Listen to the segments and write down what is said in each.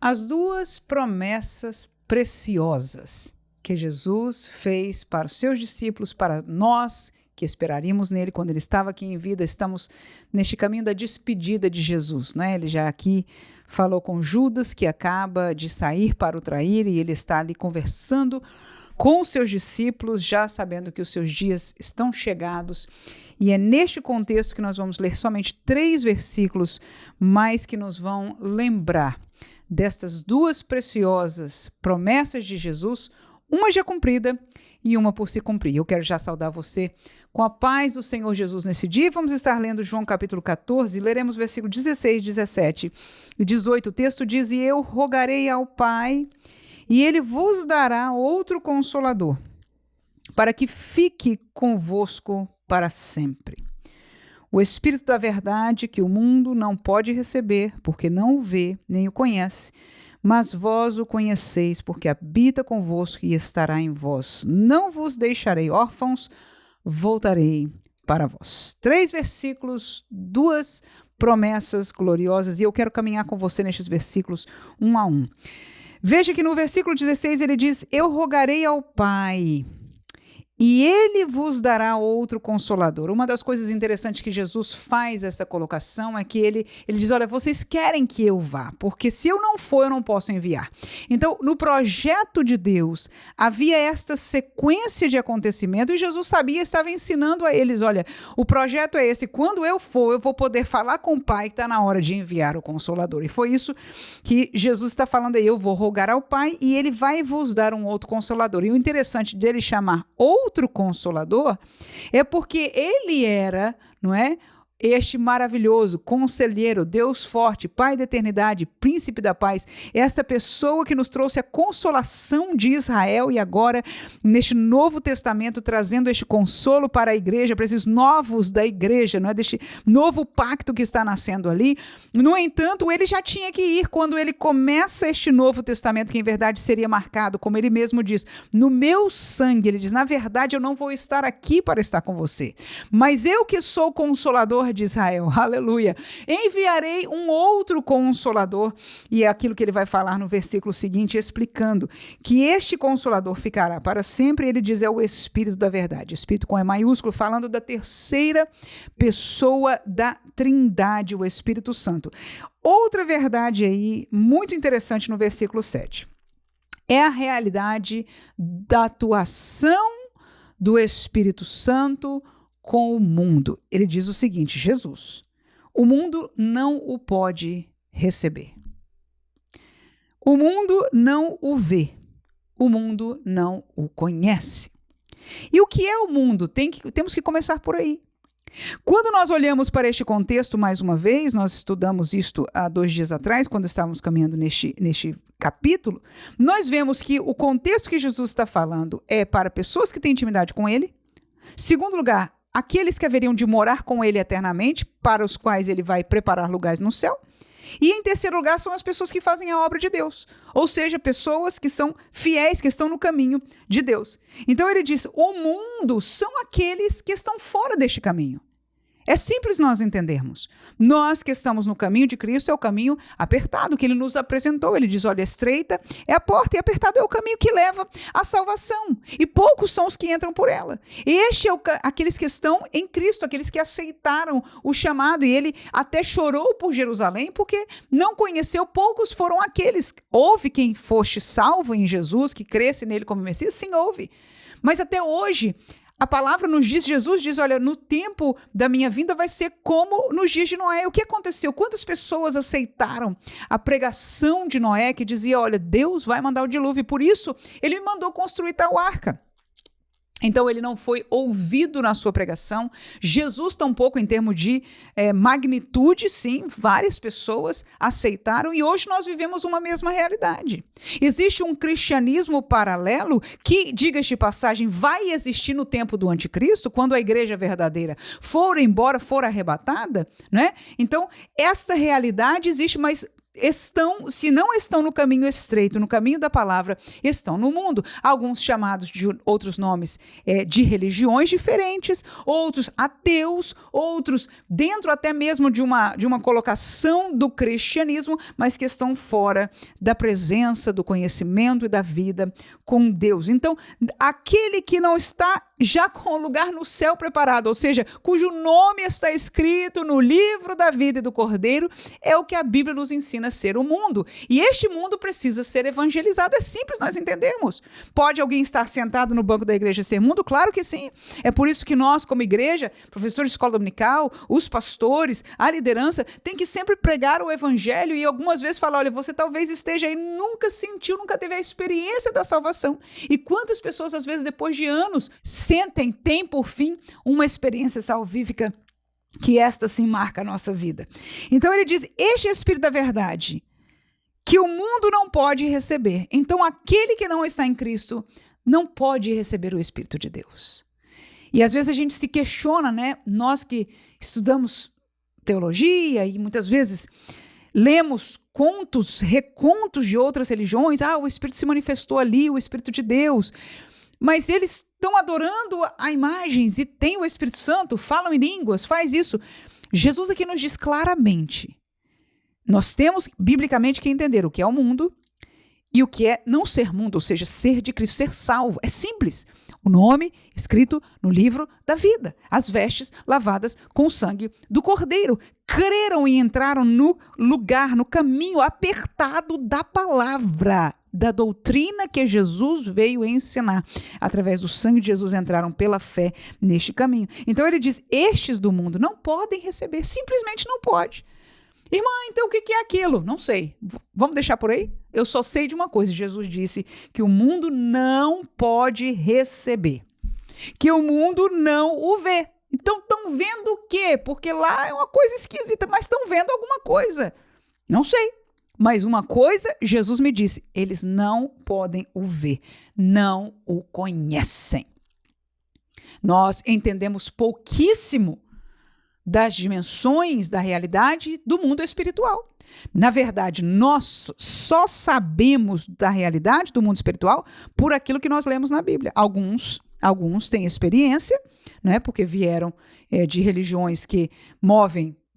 As duas promessas preciosas que Jesus fez para os seus discípulos, para nós que esperaríamos nele quando ele estava aqui em vida, estamos neste caminho da despedida de Jesus, né? Ele já aqui falou com Judas, que acaba de sair para o trair, e ele está ali conversando com os seus discípulos, já sabendo que os seus dias estão chegados. E é neste contexto que nós vamos ler somente 3 versículos, mas que nos vão lembrar destas duas preciosas promessas de Jesus, uma já cumprida e uma por se cumprir. Eu quero já saudar você com a paz do Senhor Jesus nesse dia. Vamos estar lendo João capítulo 14, leremos versículo 16, 17 e 18. O texto diz: "E eu rogarei ao Pai, e ele vos dará outro Consolador, para que fique convosco para sempre. O Espírito da verdade, que o mundo não pode receber, porque não o vê, nem o conhece, mas vós o conheceis, porque habita convosco e estará em vós. Não vos deixarei órfãos, voltarei para vós." 3 versículos, 2 promessas gloriosas, e eu quero caminhar com você nestes versículos um a um. Veja que no versículo 16 ele diz: "Eu rogarei ao Pai, e ele vos dará outro Consolador." Uma das coisas interessantes que Jesus faz essa colocação é que ele diz: olha, vocês querem que eu vá, porque se eu não for, eu não posso enviar. Então, no projeto de Deus, havia esta sequência de acontecimento, e Jesus sabia, estava ensinando a eles: olha, o projeto é esse, quando eu for, eu vou poder falar com o Pai que está na hora de enviar o Consolador. E foi isso que Jesus está falando aí: eu vou rogar ao Pai e ele vai vos dar um outro Consolador. E o interessante dele chamar outro Consolador é porque ele era, não é, este maravilhoso conselheiro, Deus forte, Pai da eternidade, príncipe da paz, esta pessoa que nos trouxe a consolação de Israel, e agora neste Novo Testamento trazendo este consolo para a igreja, para esses novos da igreja, não é, deste novo pacto que está nascendo ali. No entanto, ele já tinha que ir quando ele começa este Novo Testamento, que em verdade seria marcado, como ele mesmo diz, no meu sangue. Ele diz: na verdade eu não vou estar aqui para estar com você, mas eu que sou consolador de Israel, aleluia, enviarei um outro Consolador. E é aquilo que ele vai falar no versículo seguinte, explicando que este Consolador ficará para sempre. Ele diz: é o Espírito da verdade, Espírito com E maiúsculo, falando da terceira pessoa da Trindade, o Espírito Santo. Outra verdade aí muito interessante no versículo 7 é a realidade da atuação do Espírito Santo com o mundo. Ele diz o seguinte: Jesus, o mundo não o pode receber. O mundo não o vê. O mundo não o conhece. E o que é o mundo? Temos que começar por aí. Quando nós olhamos para este contexto, mais uma vez, nós estudamos isto há 2 dias atrás, quando estávamos caminhando neste capítulo, nós vemos que o contexto que Jesus está falando é para pessoas que têm intimidade com ele. Segundo lugar, aqueles que haveriam de morar com ele eternamente, para os quais ele vai preparar lugares no céu. E em terceiro lugar, são as pessoas que fazem a obra de Deus, ou seja, pessoas que são fiéis, que estão no caminho de Deus. Então ele diz: o mundo são aqueles que estão fora deste caminho. É simples nós entendermos. Nós que estamos no caminho de Cristo, é o caminho apertado que ele nos apresentou. Ele diz: olha, estreita é a porta e apertado é o caminho que leva à salvação. E poucos são os que entram por ela. Este é aqueles que estão em Cristo, aqueles que aceitaram o chamado. E ele até chorou por Jerusalém, porque não conheceu, poucos foram aqueles. Houve quem foste salvo em Jesus, que cresce nele como Messias? Sim, houve. Mas até hoje, a palavra nos diz, Jesus diz: olha, no tempo da minha vinda vai ser como nos dias de Noé. O que aconteceu? Quantas pessoas aceitaram a pregação de Noé, que dizia: olha, Deus vai mandar o dilúvio, e por isso ele me mandou construir tal arca. Então ele não foi ouvido na sua pregação. Jesus tampouco, em termos de magnitude, sim, várias pessoas aceitaram, e hoje nós vivemos uma mesma realidade. Existe um cristianismo paralelo que, diga-se de passagem, vai existir no tempo do anticristo, quando a igreja verdadeira for embora, for arrebatada, né? Então esta realidade existe, mas se não estão no caminho estreito, no caminho da palavra, estão no mundo. Alguns chamados de outros nomes de religiões diferentes, outros ateus, outros dentro até mesmo de uma colocação do cristianismo, mas que estão fora da presença, do conhecimento e da vida com Deus. Então, aquele que não está já com o lugar no céu preparado, ou seja, cujo nome está escrito no livro da vida e do Cordeiro, é o que a Bíblia nos ensina a ser o mundo. E este mundo precisa ser evangelizado. É simples, nós entendemos. Pode alguém estar sentado no banco da igreja e ser mundo? Claro que sim. É por isso que nós, como igreja, professores de escola dominical, os pastores, a liderança, tem que sempre pregar o evangelho e algumas vezes falar, olha, você talvez esteja aí, nunca sentiu, nunca teve a experiência da salvação. E quantas pessoas, às vezes, depois de anos, têm por fim uma experiência salvífica que esta sim marca a nossa vida. Então ele diz, este é o Espírito da verdade, que o mundo não pode receber. Então aquele que não está em Cristo não pode receber o Espírito de Deus. E às vezes a gente se questiona, né? Nós que estudamos teologia e muitas vezes lemos recontos de outras religiões, o Espírito se manifestou ali, o Espírito de Deus. Mas eles estão adorando a imagens e tem o Espírito Santo, falam em línguas, faz isso. Jesus aqui nos diz claramente, nós temos biblicamente que entender o que é o mundo e o que é não ser mundo, ou seja, ser de Cristo, ser salvo. É simples. O nome escrito no livro da vida, as vestes lavadas com o sangue do Cordeiro. Creram e entraram no lugar, no caminho apertado da palavra, da doutrina que Jesus veio ensinar. Através do sangue de Jesus entraram pela fé neste caminho. Então ele diz, estes do mundo não podem receber, simplesmente não pode. Irmã, então o que é aquilo? Não sei. Vamos deixar por aí? Eu só sei de uma coisa, Jesus disse que o mundo não pode receber, que o mundo não o vê. Então estão vendo o quê? Porque lá é uma coisa esquisita, mas estão vendo alguma coisa. Não sei. Mas uma coisa, Jesus me disse, eles não podem o ver, não o conhecem. Nós entendemos pouquíssimo das dimensões da realidade do mundo espiritual. Na verdade, nós só sabemos da realidade do mundo espiritual por aquilo que nós lemos na Bíblia. Alguns têm experiência, né, porque vieram de religiões que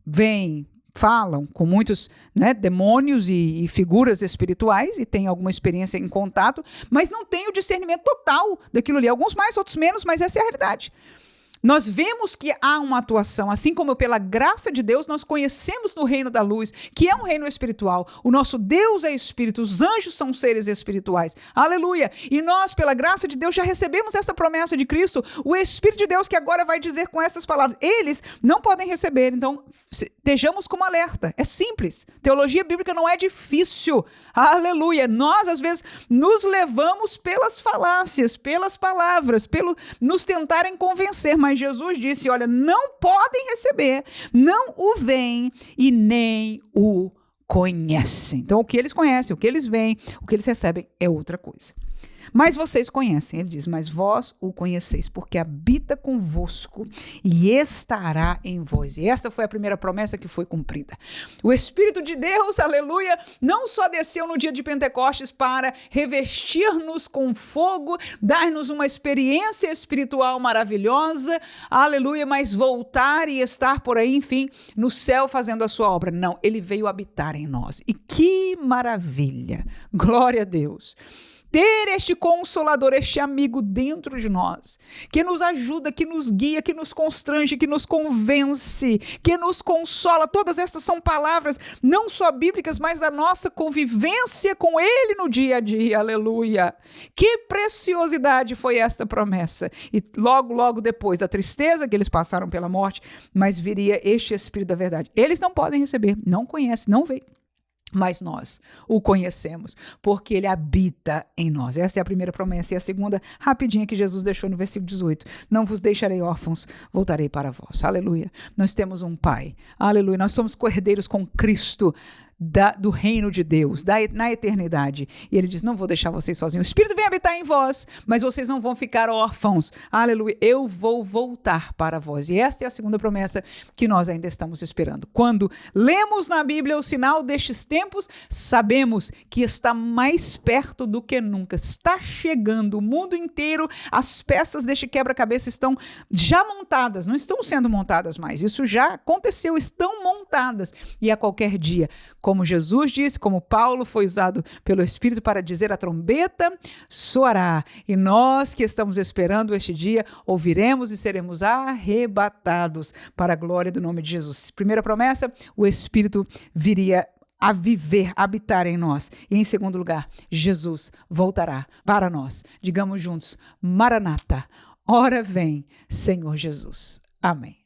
veem, falam com muitos, né, demônios e figuras espirituais e têm alguma experiência em contato, mas não têm o discernimento total daquilo ali. Alguns mais, outros menos, mas essa é a realidade. Nós vemos que há uma atuação, assim como pela graça de Deus nós conhecemos no reino da luz, que é um reino espiritual. O nosso Deus é espírito, os anjos são seres espirituais. Aleluia! E nós, pela graça de Deus, já recebemos essa promessa de Cristo, o Espírito de Deus que agora vai dizer com essas palavras. Eles não podem receber, então estejamos como alerta. É simples. Teologia bíblica não é difícil. Aleluia! Nós, às vezes, nos levamos pelas falácias, pelas palavras, nos tentarem convencer, mas Jesus disse, olha, não podem receber, não o veem e nem o conhecem. Então, o que eles conhecem, o que eles veem, o que eles recebem é outra coisa. Mas vocês conhecem, ele diz, mas vós o conheceis, porque habita convosco e estará em vós. E esta foi a primeira promessa que foi cumprida. O Espírito de Deus, aleluia, não só desceu no dia de Pentecostes para revestir-nos com fogo, dar-nos uma experiência espiritual maravilhosa, aleluia, mas voltar e estar por aí, enfim, no céu fazendo a sua obra. Não, ele veio habitar em nós. E que maravilha! Glória a Deus! Ter este consolador, este amigo dentro de nós, que nos ajuda, que nos guia, que nos constrange, que nos convence, que nos consola. Todas estas são palavras não só bíblicas, mas da nossa convivência com Ele no dia a dia. Aleluia! Que preciosidade foi esta promessa. E logo depois da tristeza que eles passaram pela morte, mas viria este Espírito da verdade. Eles não podem receber, não conhecem, não veem. Mas nós o conhecemos, porque ele habita em nós. Essa é a primeira promessa. E a segunda, rapidinha, que Jesus deixou no versículo 18. Não vos deixarei órfãos, voltarei para vós. Aleluia. Nós temos um Pai. Aleluia. Nós somos co-herdeiros com Cristo. do reino de Deus, na eternidade. E ele diz, não vou deixar vocês sozinhos. O Espírito vem habitar em vós, mas vocês não vão ficar órfãos. Aleluia. Eu vou voltar para vós. E esta é a segunda promessa que nós ainda estamos esperando. Quando lemos na Bíblia o sinal destes tempos, sabemos que está mais perto do que nunca. Está chegando o mundo inteiro, as peças deste quebra-cabeça estão já montadas, não estão sendo montadas mais. Isso já aconteceu, estão montadas. E a qualquer dia, como Jesus disse, como Paulo foi usado pelo Espírito para dizer, a trombeta soará. E nós que estamos esperando este dia, ouviremos e seremos arrebatados para a glória do nome de Jesus. Primeira promessa, o Espírito viria a viver, habitar em nós. E em segundo lugar, Jesus voltará para nós. Digamos juntos, Maranata, ora vem, Senhor Jesus. Amém.